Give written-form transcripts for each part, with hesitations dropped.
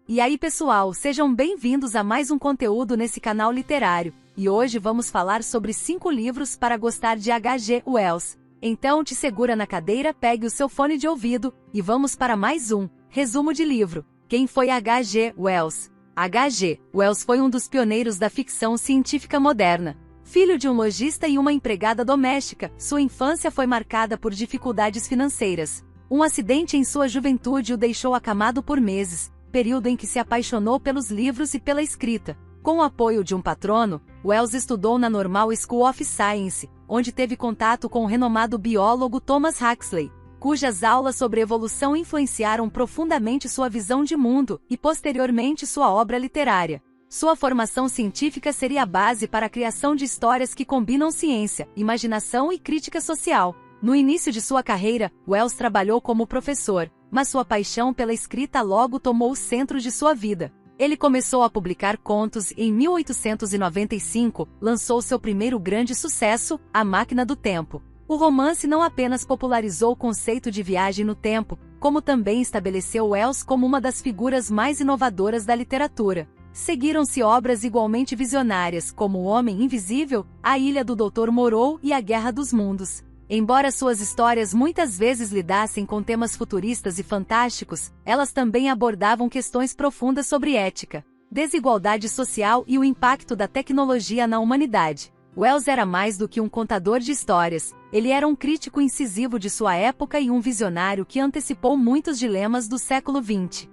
E aí pessoal, sejam bem-vindos a mais um conteúdo nesse canal literário, e hoje vamos falar sobre 5 livros para gostar de H.G. Wells. Então te segura na cadeira, pegue o seu fone de ouvido, e vamos para mais um resumo de livro. Quem foi H.G. Wells? H.G. Wells foi um dos pioneiros da ficção científica moderna. Filho de um lojista e uma empregada doméstica, sua infância foi marcada por dificuldades financeiras. Um acidente em sua juventude o deixou acamado por meses, período em que se apaixonou pelos livros e pela escrita. Com o apoio de um patrono, Wells estudou na Normal School of Science, onde teve contato com o renomado biólogo Thomas Huxley, cujas aulas sobre evolução influenciaram profundamente sua visão de mundo e, posteriormente, sua obra literária. Sua formação científica seria a base para a criação de histórias que combinam ciência, imaginação e crítica social. No início de sua carreira, Wells trabalhou como professor, mas sua paixão pela escrita logo tomou o centro de sua vida. Ele começou a publicar contos e, em 1895, lançou seu primeiro grande sucesso, A Máquina do Tempo. O romance não apenas popularizou o conceito de viagem no tempo, como também estabeleceu Wells como uma das figuras mais inovadoras da literatura. Seguiram-se obras igualmente visionárias, como O Homem Invisível, A Ilha do Dr. Moreau e A Guerra dos Mundos. Embora suas histórias muitas vezes lidassem com temas futuristas e fantásticos, elas também abordavam questões profundas sobre ética, desigualdade social e o impacto da tecnologia na humanidade. Wells era mais do que um contador de histórias, ele era um crítico incisivo de sua época e um visionário que antecipou muitos dilemas do século XX.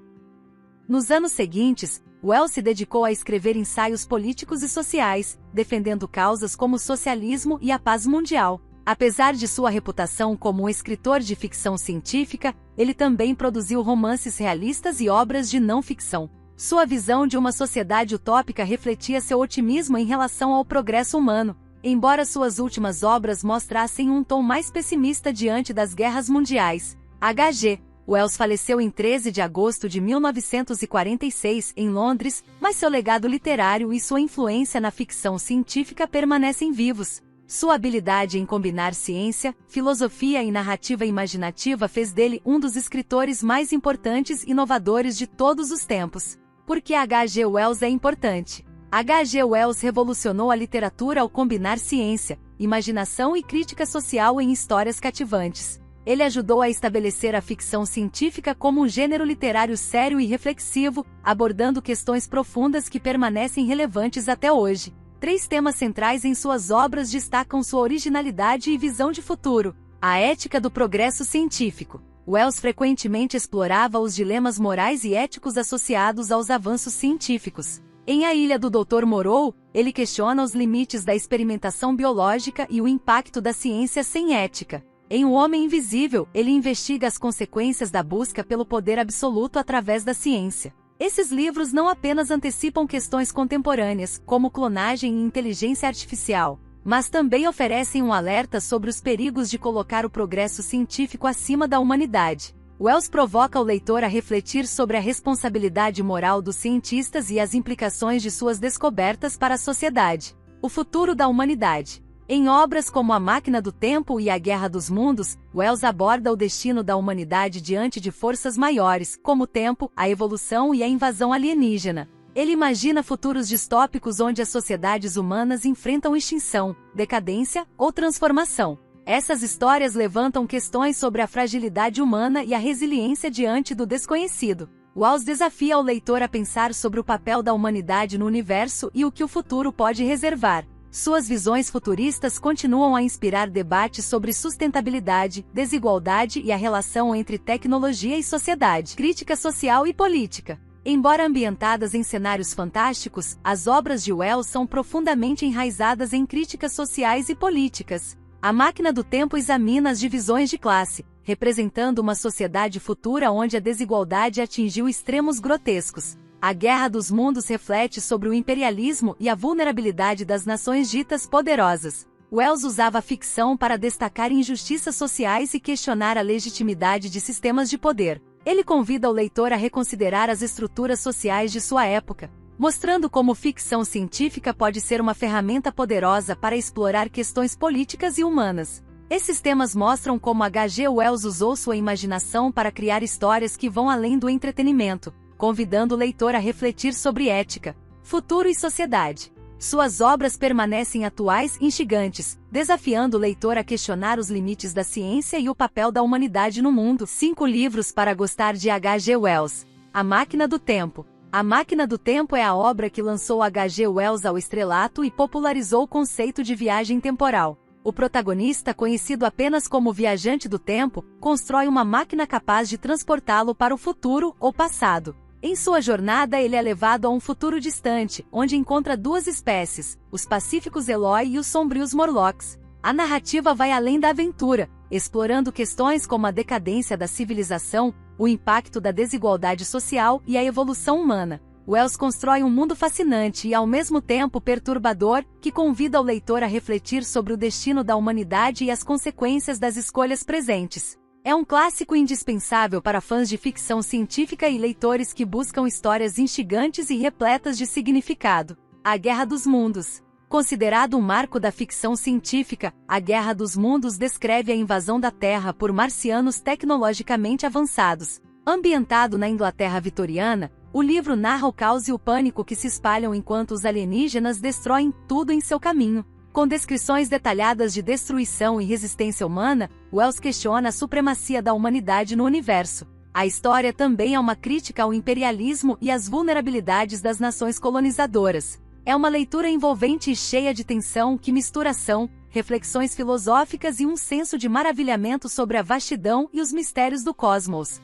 Nos anos seguintes, Wells se dedicou a escrever ensaios políticos e sociais, defendendo causas como o socialismo e a paz mundial. Apesar de sua reputação como um escritor de ficção científica, ele também produziu romances realistas e obras de não-ficção. Sua visão de uma sociedade utópica refletia seu otimismo em relação ao progresso humano, embora suas últimas obras mostrassem um tom mais pessimista diante das guerras mundiais. H.G. Wells faleceu em 13 de agosto de 1946 em Londres, mas seu legado literário e sua influência na ficção científica permanecem vivos. Sua habilidade em combinar ciência, filosofia e narrativa imaginativa fez dele um dos escritores mais importantes e inovadores de todos os tempos. Por que H.G. Wells é importante? H.G. Wells revolucionou a literatura ao combinar ciência, imaginação e crítica social em histórias cativantes. Ele ajudou a estabelecer a ficção científica como um gênero literário sério e reflexivo, abordando questões profundas que permanecem relevantes até hoje. 3 temas centrais em suas obras destacam sua originalidade e visão de futuro. A ética do progresso científico. Wells frequentemente explorava os dilemas morais e éticos associados aos avanços científicos. Em A Ilha do Dr. Moreau, ele questiona os limites da experimentação biológica e o impacto da ciência sem ética. Em O Homem Invisível, ele investiga as consequências da busca pelo poder absoluto através da ciência. Esses livros não apenas antecipam questões contemporâneas, como clonagem e inteligência artificial, mas também oferecem um alerta sobre os perigos de colocar o progresso científico acima da humanidade. Wells provoca o leitor a refletir sobre a responsabilidade moral dos cientistas e as implicações de suas descobertas para a sociedade. O futuro da humanidade. Em obras como A Máquina do Tempo e A Guerra dos Mundos, Wells aborda o destino da humanidade diante de forças maiores, como o tempo, a evolução e a invasão alienígena. Ele imagina futuros distópicos onde as sociedades humanas enfrentam extinção, decadência ou transformação. Essas histórias levantam questões sobre a fragilidade humana e a resiliência diante do desconhecido. Wells desafia o leitor a pensar sobre o papel da humanidade no universo e o que o futuro pode reservar. Suas visões futuristas continuam a inspirar debates sobre sustentabilidade, desigualdade e a relação entre tecnologia e sociedade, crítica social e política. Embora ambientadas em cenários fantásticos, as obras de Wells são profundamente enraizadas em críticas sociais e políticas. A Máquina do Tempo examina as divisões de classe, representando uma sociedade futura onde a desigualdade atingiu extremos grotescos. A Guerra dos Mundos reflete sobre o imperialismo e a vulnerabilidade das nações ditas poderosas. Wells usava a ficção para destacar injustiças sociais e questionar a legitimidade de sistemas de poder. Ele convida o leitor a reconsiderar as estruturas sociais de sua época, mostrando como ficção científica pode ser uma ferramenta poderosa para explorar questões políticas e humanas. Esses temas mostram como H.G. Wells usou sua imaginação para criar histórias que vão além do entretenimento. convidando o leitor a refletir sobre ética, futuro e sociedade. Suas obras permanecem atuais e instigantes, desafiando o leitor a questionar os limites da ciência e o papel da humanidade no mundo. 5 livros para gostar de H.G. Wells. A Máquina do Tempo. A Máquina do Tempo é a obra que lançou H.G. Wells ao estrelato e popularizou o conceito de viagem temporal. O protagonista, conhecido apenas como Viajante do Tempo, constrói uma máquina capaz de transportá-lo para o futuro ou passado. Em sua jornada, ele é levado a um futuro distante, onde encontra 2 espécies, os pacíficos Eloi e os sombrios Morlocks. A narrativa vai além da aventura, explorando questões como a decadência da civilização, o impacto da desigualdade social e a evolução humana. Wells constrói um mundo fascinante e ao mesmo tempo perturbador, que convida o leitor a refletir sobre o destino da humanidade e as consequências das escolhas presentes. É um clássico indispensável para fãs de ficção científica e leitores que buscam histórias instigantes e repletas de significado. A Guerra dos Mundos. Considerado um marco da ficção científica, A Guerra dos Mundos descreve a invasão da Terra por marcianos tecnologicamente avançados. Ambientado na Inglaterra vitoriana, o livro narra o caos e o pânico que se espalham enquanto os alienígenas destroem tudo em seu caminho. Com descrições detalhadas de destruição e resistência humana, Wells questiona a supremacia da humanidade no universo. A história também é uma crítica ao imperialismo e às vulnerabilidades das nações colonizadoras. É uma leitura envolvente e cheia de tensão que mistura ação, reflexões filosóficas e um senso de maravilhamento sobre a vastidão e os mistérios do cosmos.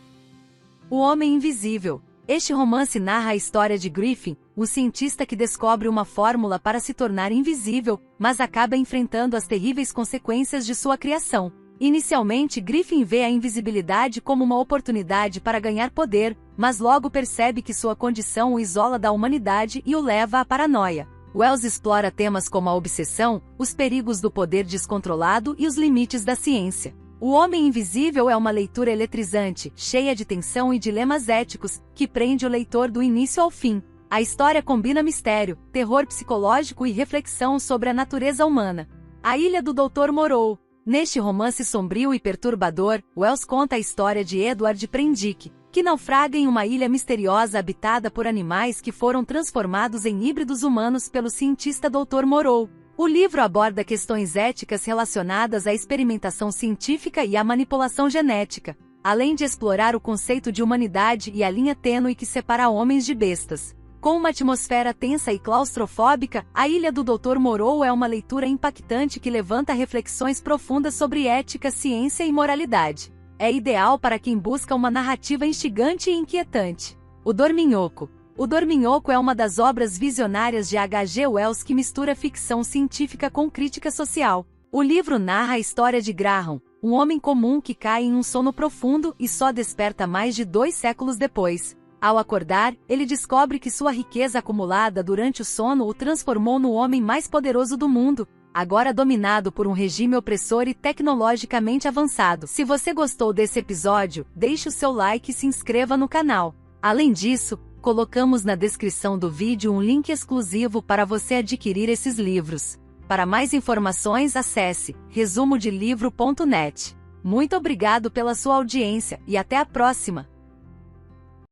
O Homem Invisível. Este romance narra a história de Griffin, um cientista que descobre uma fórmula para se tornar invisível, mas acaba enfrentando as terríveis consequências de sua criação. Inicialmente, Griffin vê a invisibilidade como uma oportunidade para ganhar poder, mas logo percebe que sua condição o isola da humanidade e o leva à paranoia. Wells explora temas como a obsessão, os perigos do poder descontrolado e os limites da ciência. O Homem Invisível é uma leitura eletrizante, cheia de tensão e dilemas éticos, que prende o leitor do início ao fim. A história combina mistério, terror psicológico e reflexão sobre a natureza humana. A Ilha do Dr. Moreau. Neste romance sombrio e perturbador, Wells conta a história de Edward Prendick, que naufraga em uma ilha misteriosa habitada por animais que foram transformados em híbridos humanos pelo cientista Dr. Moreau. O livro aborda questões éticas relacionadas à experimentação científica e à manipulação genética, além de explorar o conceito de humanidade e a linha tênue que separa homens de bestas. Com uma atmosfera tensa e claustrofóbica, A Ilha do Dr. Moreau é uma leitura impactante que levanta reflexões profundas sobre ética, ciência e moralidade. É ideal para quem busca uma narrativa instigante e inquietante. O Dorminhoco. O Dorminhoco é uma das obras visionárias de H.G. Wells que mistura ficção científica com crítica social. O livro narra a história de Graham, um homem comum que cai em um sono profundo e só desperta mais de 2 séculos depois. Ao acordar, ele descobre que sua riqueza acumulada durante o sono o transformou no homem mais poderoso do mundo, agora dominado por um regime opressor e tecnologicamente avançado. Se você gostou desse episódio, deixe o seu like e se inscreva no canal. Além disso, colocamos na descrição do vídeo um link exclusivo para você adquirir esses livros. Para mais informações, acesse resumodilivro.net. Muito obrigado pela sua audiência e até a próxima!